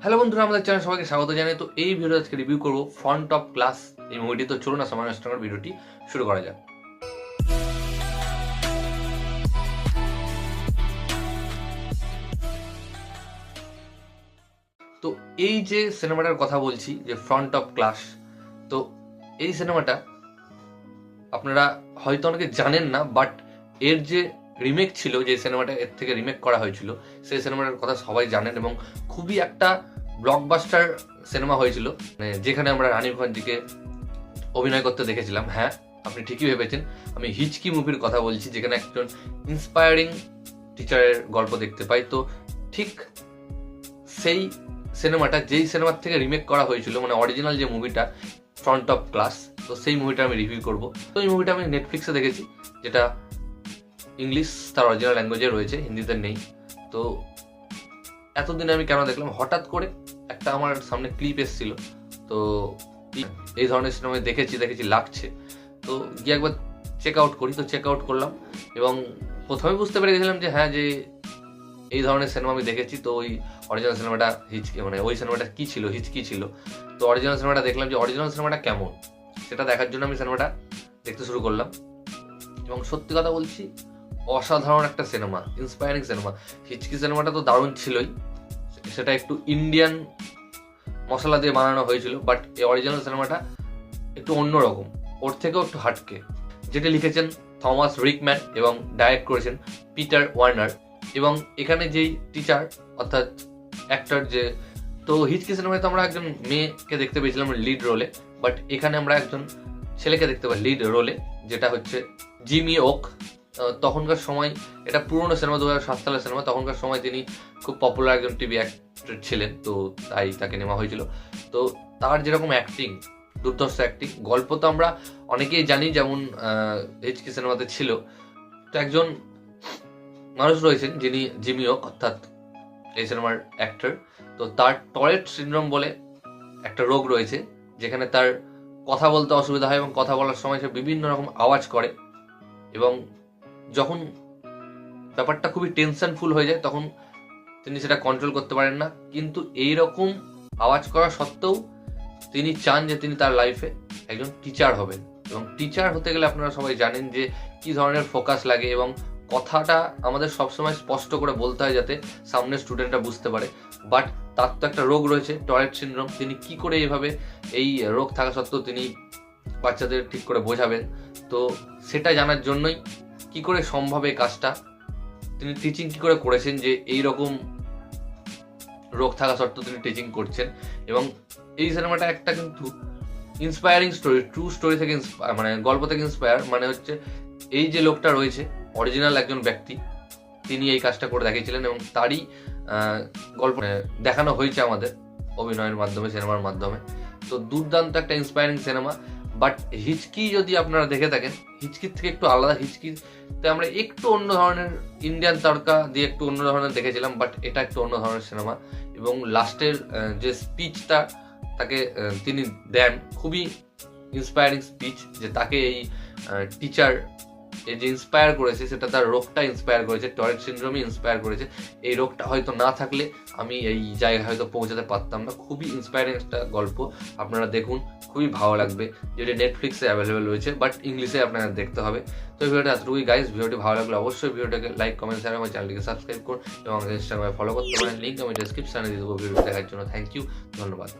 Hello বন্ধুরা, আমাদের channel সবাইকে স্বাগত জানাই। তো এই ভিডিও আজকে রিভিউ করবো ফ্রন্ট অফ ক্লাস এই মুভিটি। তো চলুন না সময় নষ্ট করে ভিডিওটি শুরু করা যাক। তো এই যে সিনেমাটার কথা বলছি, যে ফ্রন্ট অফ ক্লাস, তো এই সিনেমাটা আপনারা হয়তো অনেকে জানেন না, বাট এর যে রিমেক ছিল, যে সিনেমাটা এর থেকে রিমেক করা হয়েছিল, সেই সিনেমাটার কথা সবাই জানেন এবং খুবই একটা ব্লকবাস্টার সিনেমা হয়েছিল, যেখানে আমরা রানী মুখার্জিকে অভিনয় করতে দেখেছিলাম। হ্যাঁ, আপনি ঠিকই ভেবেছেন, আমি হিচকি মুভির কথা বলছি, যেখানে একজন ইন্সপায়ারিং টিচারের গল্প দেখতে পাই। তো ঠিক সেই সিনেমাটা, যেই সিনেমার থেকে রিমেক করা হয়েছিল, মানে অরিজিনাল যে মুভিটা ফ্রন্ট অফ ক্লাস, তো সেই মুভিটা আমি রিভিউ করব। তো এই মুভিটা আমি নেটফ্লিক্সে দেখেছি, যেটা ইংলিশ তার অরিজিনাল ল্যাঙ্গুয়েজে রয়েছে, হিন্দিতে নেই। তো এতদিন আমি কেন দেখলাম, হঠাৎ করে একটা আমার সামনে ক্লিপ এসেছিল, তো এই ধরনের সিনেমা দেখেছি লাগছে, তো গিয়ে একবার চেক আউট করি। তো চেক আউট করলাম এবং প্রথমে বুঝতে পেরে গেছিলাম যে হ্যাঁ, যে এই ধরনের সিনেমা আমি দেখেছি। তো ওই অরিজিনাল সিনেমাটা হিচকি, মানে ওই সিনেমাটা কি ছিল, হিচকি ছিল। তো অরিজিনাল সিনেমাটা দেখলাম, যে অরিজিনাল সিনেমাটা কেমন সেটা দেখার জন্য আমি সিনেমাটা দেখতে শুরু করলাম। এবং সত্যি কথা বলছি, অসাধারণ একটা সিনেমা, ইন্সপায়ারিং সিনেমা। হিচকি সিনেমাটা তো দারুণ ছিলই, সেটা একটু ইন্ডিয়ান মশলা দিয়ে বানানো হয়েছিল, বাট এই অরিজিনাল সিনেমাটা একটু অন্যরকম, ওর থেকেও একটু হাটকে। যেটা লিখেছেন থমাস রিকম্যান এবং ডাইরেক্ট করেছেন পিটার ওয়ার্নার। এবং এখানে যেই টিচার অর্থাৎ অ্যাক্টর, যে তো হিচকি সিনেমায় তো আমরা একজন মেয়েকে দেখতে পেয়েছিলাম লিড রোলে, বাট এখানে আমরা একজন ছেলেকে দেখতে পাই লিড রোলে, যেটা হচ্ছে জিমি ওক। তখনকার সময়, এটা পুরোনো সিনেমা, 2007 সালের সিনেমা, তখনকার সময় তিনি খুব পপুলার একজন টিভি অ্যাক্টর ছিলেন, তো তাই তাকে নেওয়া হয়েছিল। তো তার যেরকম অ্যাক্টিং, দুর্ধর্ষ অ্যাক্টিং, গল্প তো আমরা অনেকেই জানি, যেমন এইচকি সিনেমাতে ছিল। তো একজন মানুষ রয়েছেন যিনি জিমি ওক, অর্থাৎ এই সিনেমার অ্যাক্টর। তো তার টরেট সিনড্রোম বলে একটা রোগ রয়েছে, যেখানে তার কথা বলতে অসুবিধা হয় এবং কথা বলার সময় সে বিভিন্ন রকম আওয়াজ করে, এবং যখন ব্যাপারটা খুবই টেনশনফুল হয়ে যায় তখন তিনি সেটা কন্ট্রোল করতে পারেন না। কিন্তু এই রকম আওয়াজ করা সত্ত্বেও তিনি চান যে তিনি তার লাইফে একজন টিচার হবেন। এবং টিচার হতে গেলে আপনারা সবাই জানেন যে কি ধরনের ফোকাস লাগে, এবং কথাটা আমাদের সবসময় স্পষ্ট করে বলতে হয় যাতে সামনের স্টুডেন্টরা বুঝতে পারে। বাট তার তো একটা রোগ রয়েছে, টরেট সিনড্রোম। তিনি কি করে এইভাবে, এই রোগ থাকা সত্ত্বেও তিনি বাচ্চাদের ঠিক করে বোঝাবেন, তো সেটা জানার জন্যই কি করে সম্ভব এই কাজটা, তিনি টিচিং কি করে করেছেন, যে এই রকম রোগ থাকা সত্ত্বেও তিনি টিচিং করছেন। এবং এই সিনেমাটা একটা কিন্তু ইন্সপায়ারিং স্টোরি, ট্রু স্টোরি থেকে মানে গল্প থেকে ইন্সপায়ার, মানে হচ্ছে এই যে লোকটা রয়েছে অরিজিনাল একজন ব্যক্তি, তিনি এই কাজটা করে দেখিয়েছিলেন এবং তারই গল্প দেখানো হয়েছে আমাদের অভিনয়ের মাধ্যমে, সিনেমার মাধ্যমে। তো দুর্দান্ত একটা ইন্সপায়ারিং সিনেমা। বাট হিচকি যদি আপনারা দেখে থাকেন, হিচকির থেকে একটু আলাদা। হিচকিতে আমরা একটু অন্য ধরনের ইন্ডিয়ান তড়কা দিয়ে একটু অন্য ধরনের দেখেছিলাম, বাট এটা একটু অন্য ধরনের সিনেমা। এবং লাস্টের যে স্পিচটা তাকে তিনি দেন, খুবই ইন্সপায়ারিং স্পিচ, যে তাকে এই টিচার এই যে ইন্সপায়ার করেছে, সেটা তার রোগটা ইন্সপায়ার করেছে, টরেট সিনড্রোমই ইন্সপায়ার করেছে। এই রোগটা হয়তো না থাকলে আমি এই জায়গায় হয়তো পৌঁছাতে পারতাম না। খুবই ইন্সপায়ারিং একটা গল্প, আপনারা দেখুন, খুবই ভালো লাগবে। যেটা নেটফ্লিক্সে অ্যাভেলেবেল রয়েছে, বাট ইংলিশে আপনাদের দেখতে হবে। তো এই ভিডিওটা এতটুকুই গাইস। ভিডিওটি ভালো লাগলে অবশ্যই ভিডিওটাকে লাইক, কমেন্ট, শেয়ার, আমার চ্যানেলটিকে সাবস্ক্রাইব করুন এবং আমাদের ইনস্টাগ্রামে ফলো করতে পারেন। লিঙ্ক আমি ডেসক্রিপশনে দিয়ে দেবো ভিডিওটি দেখার জন্য। থ্যাংক ইউ, ধন্যবাদ।